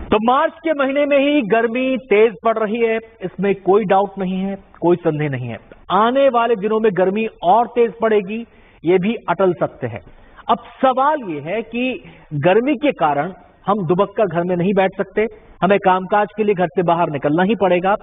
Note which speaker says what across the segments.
Speaker 1: तो मार्च के महीने में ही गर्मी तेज पड़ रही है, इसमें कोई डाउट नहीं है, कोई संदेह नहीं है। आने वाले दिनों में गर्मी और तेज पड़ेगी, ये भी अटल सत्य है। अब सवाल ये है कि गर्मी के कारण हम दुबक कर घर में नहीं बैठ सकते, हमें कामकाज के लिए घर से बाहर निकलना ही पड़ेगा।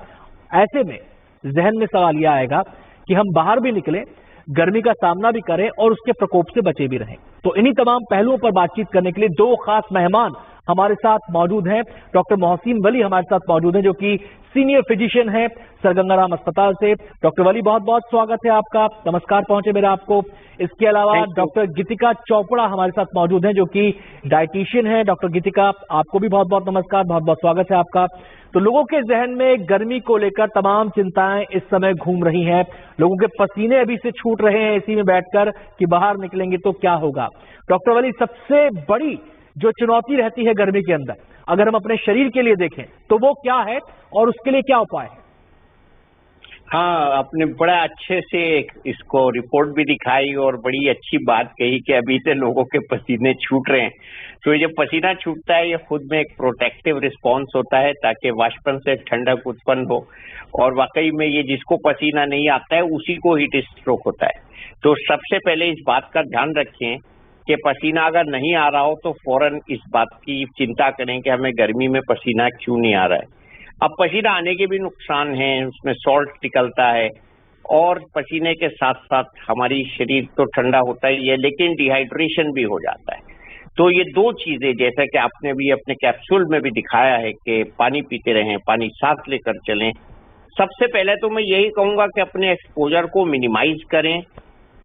Speaker 1: ऐसे में जहन में सवाल यह आएगा कि हम बाहर भी निकलें, गर्मी का सामना भी करें और उसके प्रकोप से बचे भी रहें। तो इन्हीं तमाम पहलुओं पर बातचीत करने के लिए दो खास मेहमान हमारे साथ मौजूद हैं। डॉक्टर मोहसिन वली हमारे साथ मौजूद हैं, जो कि सीनियर फिजिशियन है सर गंगाराम अस्पताल से। डॉक्टर वली, बहुत बहुत स्वागत है आपका, नमस्कार पहुंचे मेरा आपको। इसके अलावा डॉक्टर गीतिका चोपड़ा हमारे साथ मौजूद हैं, जो कि डाइटिशियन है। डॉक्टर गीतिका, आपको भी बहुत बहुत नमस्कार, बहुत बहुत स्वागत है आपका। तो लोगों के जहन में गर्मी को लेकर तमाम चिंताएं इस समय घूम रही हैं। लोगों के पसीने अभी से छूट रहे हैं एसी में बैठकर कि बाहर निकलेंगे तो क्या होगा। डॉक्टर वली, सबसे बड़ी जो चुनौती रहती है गर्मी के अंदर, अगर हम अपने शरीर के लिए देखें तो वो क्या है और उसके लिए क्या उपाय है?
Speaker 2: हाँ, आपने बड़ा अच्छे से इसको रिपोर्ट भी दिखाई और बड़ी अच्छी बात कही कि अभी से लोगों के पसीने छूट रहे हैं। तो ये जब पसीना छूटता है, ये खुद में एक प्रोटेक्टिव रिस्पॉन्स होता है ताकि वाष्पन से ठंडक उत्पन्न हो, और वाकई में ये जिसको पसीना नहीं आता है उसी को हीट स्ट्रोक होता है। तो सबसे पहले इस बात का ध्यान रखें कि पसीना अगर नहीं आ रहा हो तो फौरन इस बात की चिंता करें कि हमें गर्मी में पसीना क्यों नहीं आ रहा है। अब पसीना आने के भी नुकसान हैं, उसमें सॉल्ट निकलता है और पसीने के साथ साथ हमारी शरीर तो ठंडा होता ही है, लेकिन डिहाइड्रेशन भी हो जाता है। तो ये दो चीजें, जैसा कि आपने भी अपने कैप्सूल में भी दिखाया है कि पानी पीते रहें, पानी साथ लेकर चलें। सबसे पहले तो मैं यही कहूंगा कि अपने एक्सपोजर को मिनिमाइज करें।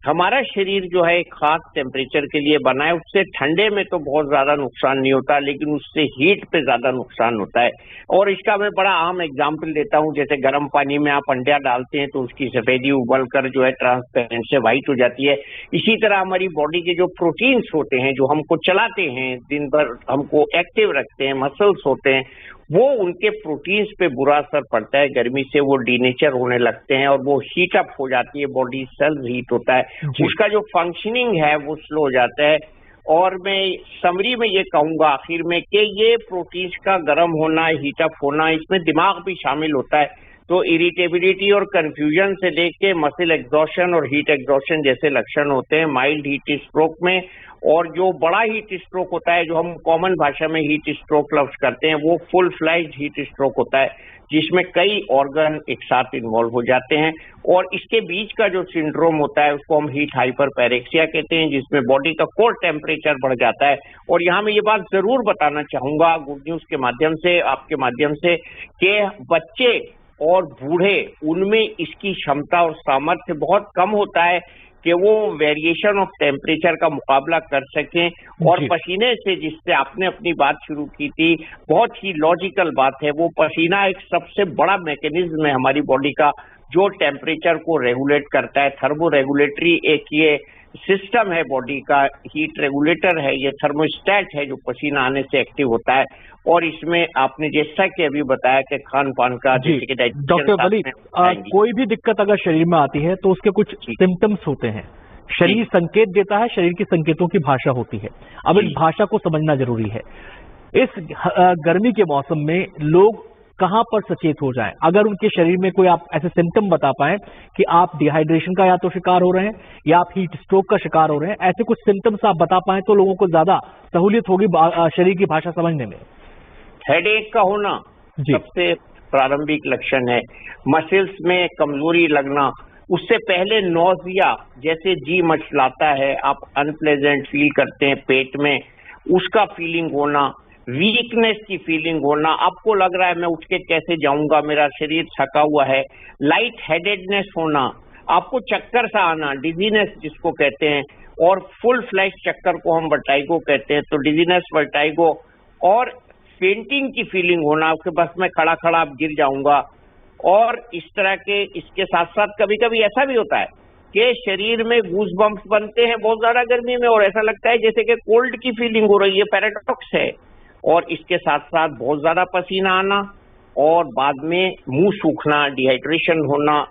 Speaker 2: हमारा शरीर जो है एक खास टेम्परेचर के लिए बना है, उससे ठंडे में तो बहुत ज्यादा नुकसान नहीं होता, लेकिन उससे हीट पे ज्यादा नुकसान होता है। और इसका मैं बड़ा आम एग्जांपल देता हूँ, जैसे गर्म पानी में आप अंडा डालते हैं तो उसकी सफेदी उबल कर जो है ट्रांसपेरेंट से व्हाइट हो जाती है। इसी तरह हमारी बॉडी के जो प्रोटीन्स होते हैं, जो हमको चलाते हैं, दिन भर हमको एक्टिव रखते हैं, मसल्स होते हैं, वो उनके प्रोटीन्स पे बुरा असर पड़ता है। गर्मी से वो डीनेचर होने लगते हैं और वो हीट अप हो जाती है, बॉडी सेल्स हीट होता है, उसका जो फंक्शनिंग है वो स्लो हो जाता है। और मैं समरी में ये कहूंगा आखिर में कि ये प्रोटीन्स का गर्म होना, हीट अप होना, इसमें दिमाग भी शामिल होता है। तो इरिटेबिलिटी और कंफ्यूजन से लेके मसल एग्जॉशन और हीट एग्जॉशन जैसे लक्षण होते हैं माइल्ड हीट स्ट्रोक में। और जो बड़ा हीट स्ट्रोक होता है, जो हम कॉमन भाषा में हीट स्ट्रोक लफ्ज करते हैं, वो फुल फ्लैश्ड हीट स्ट्रोक होता है, जिसमें कई ऑर्गन एक साथ इन्वॉल्व हो जाते हैं। और इसके बीच का जो सिंड्रोम होता है उसको हम हीट हाइपरपैरेक्सिया कहते हैं, जिसमें बॉडी का कोर टेम्परेचर बढ़ जाता है। और यहाँ मैं ये बात जरूर बताना चाहूंगा गुड न्यूज के माध्यम से, आपके माध्यम से, कि बच्चे और बूढ़े, उनमें इसकी क्षमता और सामर्थ्य बहुत कम होता है कि वो वेरिएशन ऑफ टेम्परेचर का मुकाबला कर सकें। और पसीने से, जिससे आपने अपनी बात शुरू की थी, बहुत ही लॉजिकल बात है, वो पसीना एक सबसे बड़ा मैकेनिज्म है हमारी बॉडी का, जो टेम्परेचर को रेगुलेट करता है। थर्मो रेगुलेटरी एक ये सिस्टम है बॉडी का, हीट रेगुलेटर है, ये थर्मोस्टेट है जो पसीना आने से एक्टिव होता है। और इसमें आपने जैसा कि अभी बताया कि खान पान का, जैसे कि
Speaker 1: डॉक्टर वली, कोई भी दिक्कत अगर शरीर में आती है तो उसके कुछ सिम्टम्स होते हैं, शरीर संकेत देता है, शरीर की संकेतों की भाषा होती है। अब इस भाषा को समझना जरूरी है। इस गर्मी के मौसम में लोग कहां पर सचेत हो जाएं? अगर उनके शरीर में कोई आप ऐसे सिम्टम बता पाएं कि आप डिहाइड्रेशन का या तो शिकार हो रहे हैं या आप हीट स्ट्रोक का शिकार हो रहे हैं, ऐसे कुछ सिम्टम्स आप बता पाएं तो लोगों को ज्यादा सहूलियत होगी शरीर की भाषा समझने में।
Speaker 2: हेडेक का होना सबसे प्रारंभिक लक्षण है। मसल्स में कमजोरी लगना, उससे पहले नोजिया, जैसे जी मचलाता है, आप अनप्लेजेंट फील करते हैं पेट में, उसका फीलिंग होना, वीकनेस की फीलिंग होना, आपको लग रहा है मैं उठ के कैसे जाऊंगा, मेरा शरीर थका हुआ है, लाइट हेडेडनेस होना, आपको चक्कर सा आना, डिजीनेस जिसको कहते हैं, और फुल फ्लैश चक्कर को हम वर्टाइगो कहते हैं, तो डिजीनेस, वर्टाइगो, और फेंटिंग की फीलिंग होना, आपके बस में खड़ा खड़ा आप गिर जाऊंगा। और इस तरह के, इसके साथ साथ कभी कभी ऐसा भी होता है कि शरीर में गूज बम्प्स बनते हैं बहुत ज्यादा गर्मी में, और ऐसा लगता है जैसे कि कोल्ड की फीलिंग हो रही है, पैराडॉक्स है। और इसके साथ साथ बहुत ज्यादा पसीना आना और बाद में मुंह सूखना, डिहाइड्रेशन होना,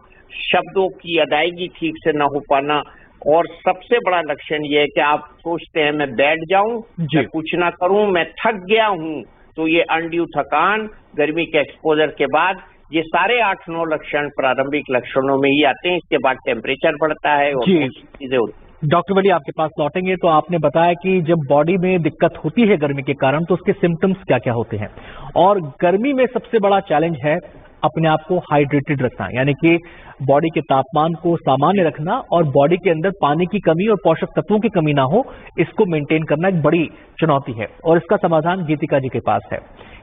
Speaker 2: शब्दों की अदायगी ठीक से ना हो पाना। और सबसे बड़ा लक्षण ये है कि आप सोचते हैं मैं बैठ जाऊं, मैं कुछ ना करूं, मैं थक गया हूं, तो ये अनड्यू थकान, गर्मी के एक्सपोजर के बाद ये सारे 8-9 लक्षण प्रारंभिक लक्षणों में ही आते हैं। इसके बाद टेम्परेचर बढ़ता है और चीजें होती हैं।
Speaker 1: डॉक्टर वली आपके पास लौटेंगे तो आपने बताया कि जब बॉडी में दिक्कत होती है गर्मी के कारण तो उसके सिम्टम्स क्या क्या होते हैं, और गर्मी में सबसे बड़ा चैलेंज है अपने आप को हाइड्रेटेड रखना, यानी कि बॉडी के तापमान को सामान्य रखना और बॉडी के अंदर पानी की कमी और पोषक तत्वों की कमी ना हो, इसको मेंटेन करना एक बड़ी चुनौती है और इसका समाधान गीतिका जी के पास है।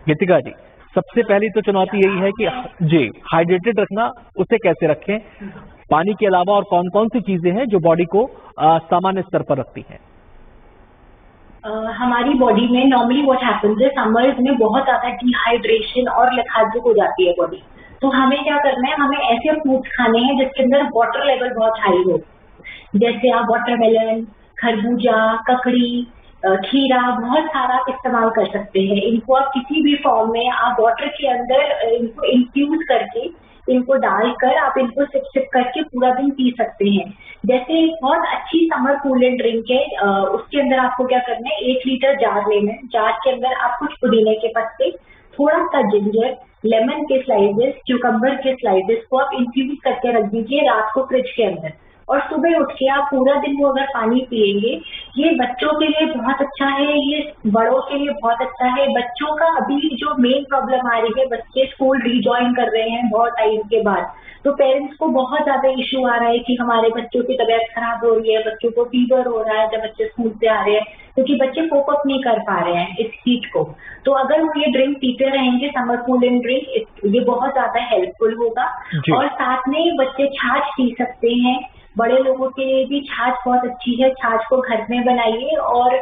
Speaker 1: गीतिका जी, सबसे पहली तो चुनौती यही है कि जी हाइड्रेटेड रखना, उसे कैसे रखें, पानी के अलावा और कौन कौन सी चीजें हैं जो बॉडी को सामान्य स्तर पर रखती हैं?
Speaker 3: हमारी बॉडी में नॉर्मली व्हाट हैपेंस है, समर्स में बहुत ज्यादा डिहाइड्रेशन और लेथार्जिक हो जाती है बॉडी। तो हमें क्या करना है, हमें ऐसे फ्रूट्स खाने हैं जिसके अंदर वाटर लेवल बहुत हाई हो, जैसे आप वाटरमेलन, खरबूजा, ककड़ी, खीरा, बहुत सारा आप इस्तेमाल कर सकते हैं। इनको आप किसी भी फॉर्म में आप वाटर के अंदर इनको इन्फ्यूज करके, इनको डालकर आप इनको सिप सिप करके पूरा दिन पी सकते हैं। जैसे एक बहुत अच्छी समर कूलेंट ड्रिंक है, उसके अंदर आपको क्या करना है, 1 लीटर जार लेना है। जार के अंदर आप कुछ पुदीने के पत्ते, थोड़ा सा जिंजर, लेमन के स्लाइसेस, क्यूकम्बर के स्लाइसेस को आप इन्फ्यूज करके रख दीजिए रात को फ्रिज के अंदर, और सुबह उठ के आप पूरा दिन वो अगर पानी पिएंगे, ये बच्चों के लिए बहुत अच्छा है, ये बड़ों के लिए बहुत अच्छा है। बच्चों का अभी जो मेन प्रॉब्लम आ रही है, बच्चे स्कूल रिजॉइन कर रहे हैं बहुत टाइम के बाद, तो पेरेंट्स को बहुत ज्यादा इश्यू आ रहा है कि हमारे बच्चों की तबीयत खराब हो रही है, बच्चों को फीवर हो रहा है जब बच्चे स्कूल से आ रहे हैं, क्योंकि बच्चे कोप अप नहीं कर पा रहे हैं इस हीट को। तो अगर वो ये ड्रिंक पीते रहेंगे, समर कूलिंग ड्रिंक, ये बहुत ज्यादा हेल्पफुल होगा। और साथ में बच्चे छाछ पी सकते हैं, बड़े लोगों के लिए भी छाछ बहुत अच्छी है, छाछ को घर में बनाइए, और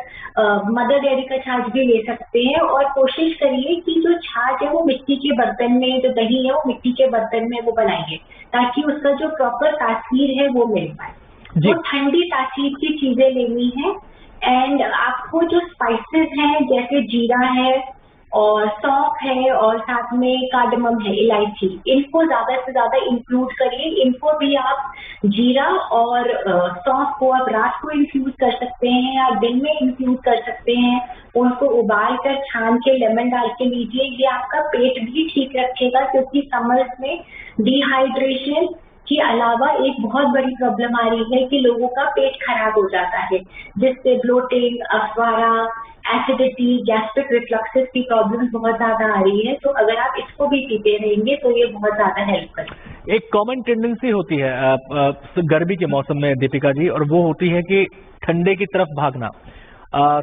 Speaker 3: मदर डेयरी का छाछ भी ले सकते हैं। और कोशिश करिए कि जो छाछ है वो मिट्टी के बर्तन में, जो दही है वो मिट्टी के बर्तन में वो बनाइए, ताकि उसका जो प्रॉपर तासीर है वो मिल पाए। तो ठंडी तासीर की चीजें लेनी है। एंड आपको जो स्पाइसेस हैं, जैसे जीरा है और सौंफ है और साथ में कार्डमम है, इलायची, इनको ज्यादा से ज्यादा इंक्लूड करिए। इनको भी आप जीरा और सौंफ को आप रात को इन्फ्यूज कर सकते हैं या दिन में इन्फ्यूज कर सकते हैं। उनको उबाल कर छान के लेमन डाल के लीजिए, ये आपका पेट भी ठीक रखेगा, क्योंकि समर्स में डिहाइड्रेशन के अलावा एक बहुत बड़ी प्रॉब्लम आ रही है कि लोगों का पेट खराब हो जाता है, जिससे ब्लोटिंग, अफवारा, एसिडिटी, गैस्ट्रिक रिफ्लक्सेस की प्रॉब्लम्स बहुत ज्यादा आ रही है। तो अगर आप इसको भी पीते रहेंगे तो ये बहुत ज्यादा हेल्प करेगा।
Speaker 1: एक कॉमन टेंडेंसी होती है गर्मी के मौसम में दीपिका जी, और वो होती है कि ठंडे की तरफ भागना,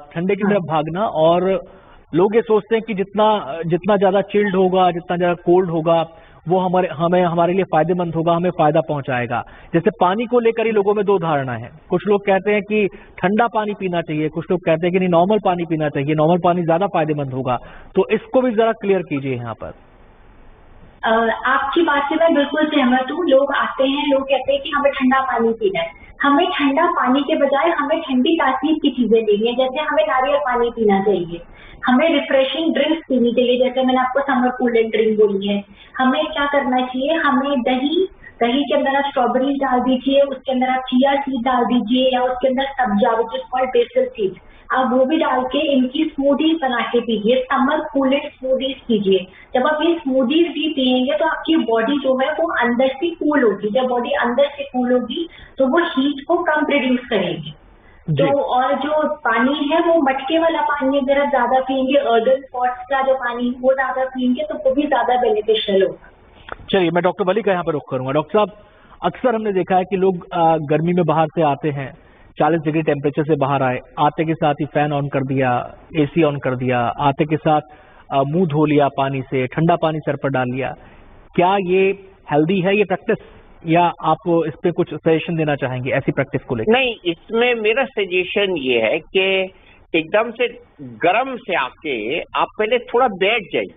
Speaker 1: ठंडे की तरफ भागना, और लोग ये सोचते हैं कि जितना ज्यादा चिल्ड होगा, जितना ज्यादा कोल्ड होगा, वो हमारे लिए फायदेमंद होगा, हमें फायदा पहुंचाएगा। जैसे पानी को लेकर ही लोगों में दो धारणा है, कुछ लोग कहते हैं कि ठंडा पानी पीना चाहिए, कुछ लोग कहते हैं कि नहीं नॉर्मल पानी पीना चाहिए, नॉर्मल पानी ज्यादा फायदेमंद होगा। तो इसको भी जरा क्लियर कीजिए यहाँ पर।
Speaker 3: आपकी बात से मैं बिल्कुल सहमत हूँ। लोग आते हैं, लोग कहते हैं कि हमें ठंडा पानी पीना है। हमें ठंडा पानी के बजाय हमें ठंडी तासीर की चीजें लेनी है, जैसे हमें नारियल पानी पीना चाहिए, हमें रिफ्रेशिंग ड्रिंक्स पीनी चाहिए, जैसे मैंने आपको समर कूलिंग ड्रिंक बोली है। हमें क्या करना चाहिए, हमें दही के अंदर आप स्ट्रॉबेरीज डाल दीजिए, उसके अंदर आप चिया सीड डाल दीजिए, या उसके अंदर sabja which is called basil seeds, आप वो भी डाल के इनकी स्मूदीज बना के पीजिए। समर कूलेड स्मूदीज कीजिए। जब आप ये स्मूदीज भी पिएंगे तो आपकी बॉडी जो है वो अंदर से कूल होगी। जब बॉडी अंदर से कूल होगी तो वो हीट को कम प्रोड्यूस करेगी। तो और जो पानी है वो मटके वाला पानी अगर आप ज्यादा पिएंगे, अर्दन स्पॉट्स का जो पानी वो ज्यादा पिएंगे तो वो भी ज्यादा बेनिफिशियल होगा।
Speaker 1: चलिए, मैं डॉक्टर वली का यहाँ पर रुख करूंगा। डॉक्टर साहब, अक्सर हमने देखा है कि लोग गर्मी में बाहर से आते हैं, 40 डिग्री टेम्परेचर से बाहर आते के साथ ही फैन ऑन कर दिया, एसी ऑन कर दिया, आते के साथ मुंह धो लिया पानी से, ठंडा पानी सर पर डाल लिया। क्या ये हेल्दी है ये प्रैक्टिस, या आप इस पे कुछ सजेशन देना चाहेंगे ऐसी प्रैक्टिस को लेकर?
Speaker 2: नहीं, इसमें मेरा सजेशन ये है कि एकदम से गर्म से आके आप पहले थोड़ा बैठ जाइए,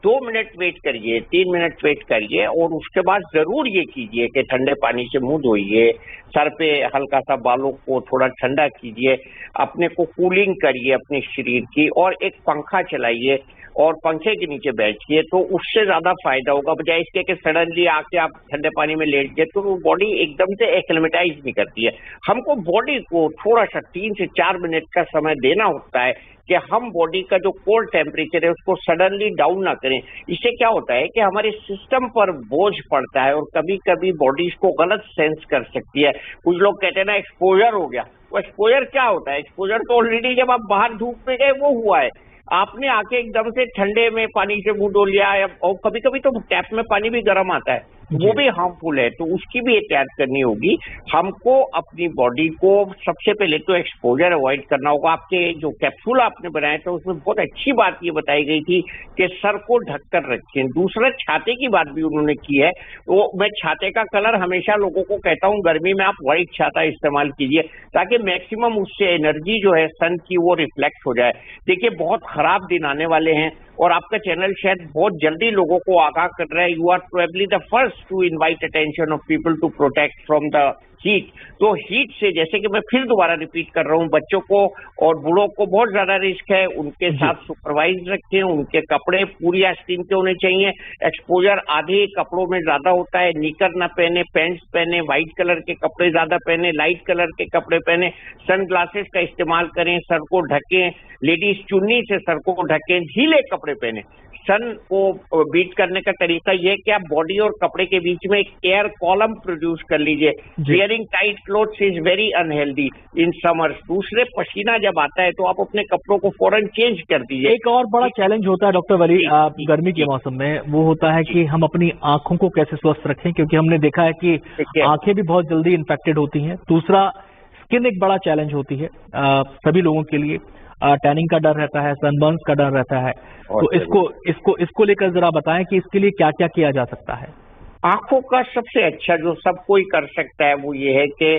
Speaker 2: 2 मिनट वेट करिए, 3 मिनट वेट करिए, और उसके बाद जरूर ये कीजिए कि ठंडे पानी से मुंह धोइए, सर पे हल्का सा बालों को थोड़ा ठंडा कीजिए, अपने को कूलिंग करिए अपने शरीर की, और एक पंखा चलाइए। और पंखे के नीचे बैठिए तो उससे ज्यादा फायदा होगा, बजाय इसके कि सडनली आके आप ठंडे पानी में लेट गए तो वो बॉडी एकदम से एक्लेमेटाइज नहीं करती है। हमको बॉडी को थोड़ा सा 3 से 4 मिनट का समय देना होता है कि हम बॉडी का जो कोल्ड टेम्परेचर है उसको सडनली डाउन ना करें। इससे क्या होता है कि हमारे सिस्टम पर बोझ पड़ता है और कभी कभी बॉडी इसको गलत सेंस कर सकती है। कुछ लोग कहते हैं ना एक्सपोजर हो गया, वो एक्सपोजर क्या होता है? एक्सपोजर तो ऑलरेडी जब आप बाहर धूप में गए वो हुआ है, आपने आके एकदम से ठंडे में पानी से मुंह धो लिया, और कभी कभी तो टैप में पानी भी गर्म आता है, वो भी हार्मफुल है, तो उसकी भी एहतियात करनी होगी। हमको अपनी बॉडी को सबसे पहले तो एक्सपोजर अवॉइड करना होगा। आपके जो कैप्सूल आपने बनाया था उसमें बहुत अच्छी बात ये बताई गई थी कि सर को ढककर रखें। दूसरा, छाते की बात भी उन्होंने की है, तो मैं छाते का कलर हमेशा लोगों को कहता हूँ गर्मी में आप व्हाइट छाता इस्तेमाल कीजिए ताकि मैक्सिमम उससे एनर्जी जो है सन की वो रिफ्लेक्ट हो जाए। देखिए बहुत खराब दिन आने वाले हैं और आपका चैनल शायद बहुत जल्दी लोगों को आगाह कर रहा है। You are probably the first to invite attention of people to protect from the heat. तो हीट से, जैसे कि मैं फिर दोबारा रिपीट कर रहा हूँ, बच्चों को और बूढ़ों को बहुत ज्यादा रिस्क है, उनके साथ सुपरवाइज रखें, उनके कपड़े पूरी आस्तीन के होने चाहिए। एक्सपोजर आधे कपड़ों में ज्यादा होता है, निकर ना पहने, पैंट्स पहने, व्हाइट कलर के कपड़े ज्यादा पहने, लाइट कलर के कपड़े पहने, सन ग्लासेस का इस्तेमाल करें, सर को ढकें, लेडीज चुन्नी से सर को ढकें, ढीले कपड़े पहने। सन को बीट करने का तरीका यह है कि आप बॉडी और कपड़े के बीच में एक एयर कॉलम प्रोड्यूस कर लीजिए। Wearing tight clothes is very unhealthy in summers. दूसरे, पसीना जब आता है तो आप अपने कपड़ों को फौरन चेंज कर दीजिए।
Speaker 1: एक और बड़ा चैलेंज होता है डॉक्टर वली गर्मी के मौसम में, वो होता है कि हम अपनी आंखों को कैसे स्वस्थ रखें, क्योंकि हमने देखा है कि आंखें भी बहुत जल्दी इन्फेक्टेड होती हैं। दूसरा, स्किन एक बड़ा चैलेंज होती है सभी लोगों के लिए, टैनिंग का डर रहता है, सनबर्न का डर रहता है, तो इसको लेकर जरा बताएं कि इसके लिए क्या क्या किया जा सकता है।
Speaker 2: आंखों का सबसे अच्छा जो सब कोई कर सकता है वो ये है कि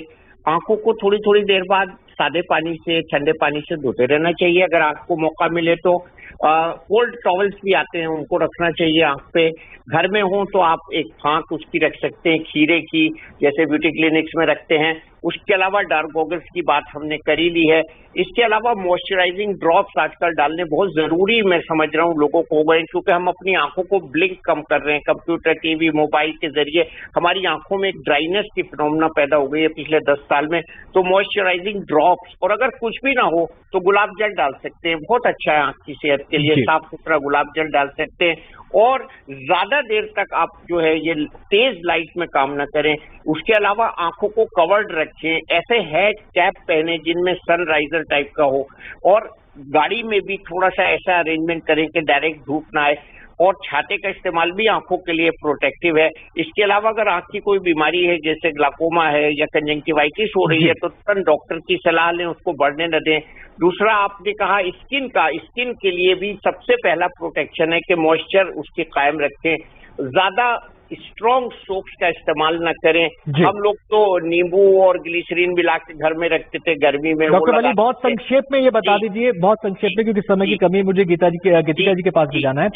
Speaker 2: आंखों को थोड़ी थोड़ी देर बाद सादे पानी से, ठंडे पानी से धोते रहना चाहिए। अगर आपको मौका मिले तो कोल्ड टॉवल्स भी आते हैं, उनको रखना चाहिए आंख पे। घर में हो तो आप एक फांक उसकी रख सकते हैं, खीरे की, जैसे ब्यूटी क्लिनिक्स में रखते हैं। उसके अलावा डार्क गॉगल्स की बात हमने करी ली है। इसके अलावा मॉइस्चराइजिंग ड्रॉप्स आजकल डालने बहुत जरूरी मैं समझ रहा हूँ लोगों को हो गए, क्योंकि हम अपनी आंखों को ब्लिंक कम कर रहे हैं। कंप्यूटर, टीवी, मोबाइल के जरिए हमारी आंखों में एक ड्राइनेस की फिनोमेना पैदा हो गई है पिछले 10 साल में। तो मॉइस्चराइजिंग ड्रॉप्स, और अगर कुछ भी ना हो तो गुलाब जल डाल सकते हैं, बहुत अच्छा है आंख की सेहत के लिए। साफ सुथरा गुलाब जल डाल सकते हैं। और ज्यादा देर तक आप जो है ये तेज लाइट में काम न करें। उसके अलावा आंखों को कवर्ड रखें, ऐसे हैट कैप पहने जिनमें सनराइजर टाइप का हो, और गाड़ी में भी थोड़ा सा ऐसा अरेंजमेंट करें कि डायरेक्ट धूप ना आए। और छाते का इस्तेमाल भी आंखों के लिए प्रोटेक्टिव है। इसके अलावा अगर आंख की कोई बीमारी है, जैसे ग्लाकोमा है या कंजंक्टिवाइटिस हो रही है, तो तुरंत डॉक्टर की सलाह लें, उसको बढ़ने न दें। दूसरा, आपने कहा स्किन के लिए भी सबसे पहला प्रोटेक्शन है कि मॉइस्चर उसके कायम रखें। ज्यादा स्ट्रॉन्ग सोप्स का इस्तेमाल न करें। हम लोग तो नींबू और ग्लिसरीन मिला के घर में रखते थे गर्मी में।
Speaker 1: डॉक्टर वली, बहुत संक्षेप में ये बता दीजिए, बहुत संक्षेप में, क्योंकि समय की कमी है, मुझे गीतिका जी के पास भी जाना है।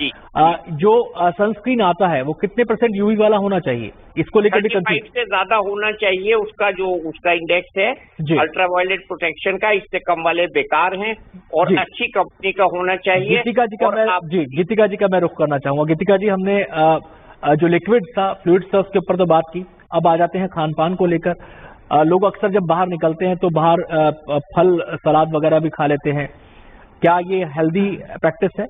Speaker 1: जो सनस्क्रीन आता है वो कितने % यूवी वाला होना चाहिए, इसको लेकर भी
Speaker 2: 35 से ज्यादा होना चाहिए उसका इंडेक्स है अल्ट्रावायलेट प्रोटेक्शन का। इससे कम वाले बेकार हैं और अच्छी कंपनी का होना चाहिए।
Speaker 1: गीतिका जी का मैं रुख करना चाहूंगा। गीतिका जी, हमने जो लिक्विड था, फ्लूइड था, उसके ऊपर तो बात की। अब आ जाते हैं खान पान को लेकर। लोग अक्सर जब बाहर निकलते हैं तो बाहर फल सलाद वगैरह भी खा लेते हैं। क्या ये हेल्दी प्रैक्टिस है,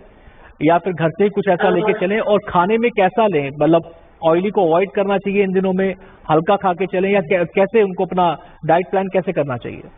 Speaker 1: या फिर घर से ही कुछ ऐसा लेके चलें? और खाने में कैसा लें, मतलब ऑयली को अवॉइड करना चाहिए इन दिनों में, हल्का खा के चलें, या कैसे उनको अपना डाइट प्लान कैसे करना चाहिए?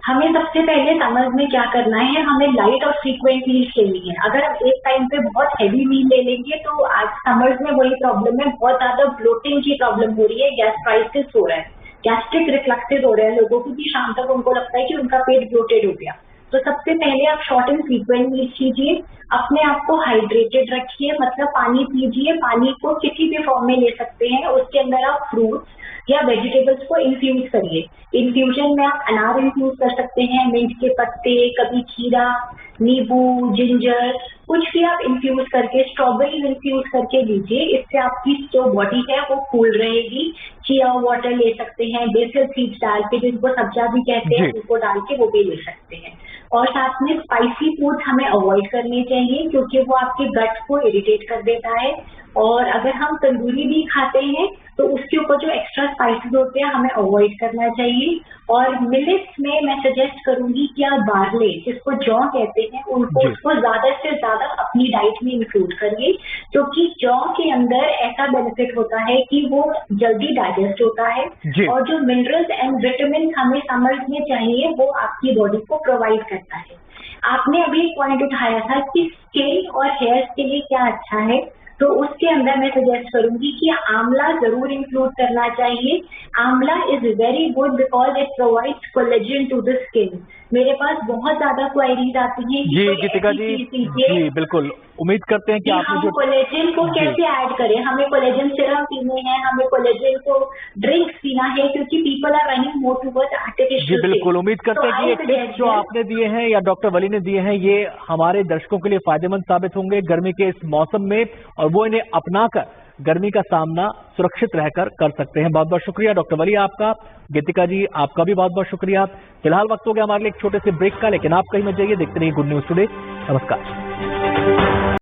Speaker 3: हमें सबसे पहले समझ में क्या करना है, हमें लाइट और फ्रीक्वेंट मील्स लेनी है। अगर हम एक टाइम पे बहुत हैवी मील ले लेंगे तो आज समर्स में वही प्रॉब्लम है, बहुत ज्यादा ब्लोटिंग की प्रॉब्लम हो रही है, गैस्ट्राइटिस हो रहा है, गैस्ट्रिक रिफ्लक्सेस हो रहे हैं लोगों को, कि शाम तक उनको लगता है कि उनका पेट ब्लोटेड हो गया। तो सबसे पहले आप शॉर्ट एंड फ्रीक्वेंट मील्स कीजिए, अपने आप को हाइड्रेटेड रखिए, मतलब पानी पीजिए। पानी को किसी भी फॉर्म में ले सकते हैं, उसके अंदर आप फ्रूट्स या वेजिटेबल्स को इन्फ्यूज करिए। इन्फ्यूजन में आप अनार इन्फ्यूज कर सकते हैं, मिंट के पत्ते, कभी खीरा, नींबू, जिंजर, कुछ भी आप इन्फ्यूज करके, स्ट्रॉबेरी इन्फ्यूज करके लीजिए। इससे आपकी जो बॉडी है वो कूल रहेगी। चिया वाटर ले सकते हैं, बेसल सीड्स डाल के, जिनको सब्जा भी कहते हैं, उनको डाल के वो भी ले सकते हैं। और साथ में स्पाइसी फूड हमें अवॉइड करने चाहिए क्योंकि वो आपके गट को इरिटेट कर देता है। और अगर हम तंदूरी भी खाते हैं तो उसके ऊपर जो एक्स्ट्रा स्पाइसेस होते हैं हमें अवॉइड करना चाहिए। और मिलेट्स में मैं सजेस्ट करूंगी कि आप बार्ले, जिसको जौ कहते हैं, उसको ज्यादा से ज्यादा अपनी डाइट में इंक्लूड करिए क्योंकि जौ के अंदर ऐसा बेनिफिट होता है कि वो जल्दी डाइजेस्ट होता है और जो मिनरल्स एंड विटामिन हमें समर्स में चाहिए वो आपकी बॉडी को प्रोवाइड करता है। आपने अभी एक पॉइंट उठाया था कि स्किन और हेयर के लिए क्या अच्छा है, तो उसके अंदर मैं सजेस्ट करूंगी कि आंवला जरूर इंक्लूड करना चाहिए। Amla is very good because it provides collagen to the skin. मेरे पास बहुत ज्यादा क्वायरीज आती हैं
Speaker 1: जी गीतिका जी बिल्कुल, उम्मीद करते हैं कि आपने
Speaker 3: हम कोलेजन को कैसे ऐड करें। हमें कोलेजन सिरप पीने हैं, हमें कोलेजन को ड्रिंक्स पीना है क्योंकि people are running more towards artificial.
Speaker 1: जी बिल्कुल, उम्मीद करते हैं कि ये टिप्स जो आपने दिए हैं या डॉक्टर वली ने दिए हैं ये हमारे दर्शकों के लिए फायदेमंद साबित होंगे गर्मी के इस मौसम में, और वो इन्हें अपनाकर गर्मी का सामना सुरक्षित रहकर कर सकते हैं। बहुत बहुत शुक्रिया डॉक्टर वली आपका, गीतिका जी आपका भी बहुत बहुत शुक्रिया। फिलहाल वक्त हो गया हमारे लिए एक छोटे से ब्रेक का, लेकिन आप कहीं मत जाइए, देखते रहिए गुड न्यूज टुडे। नमस्कार।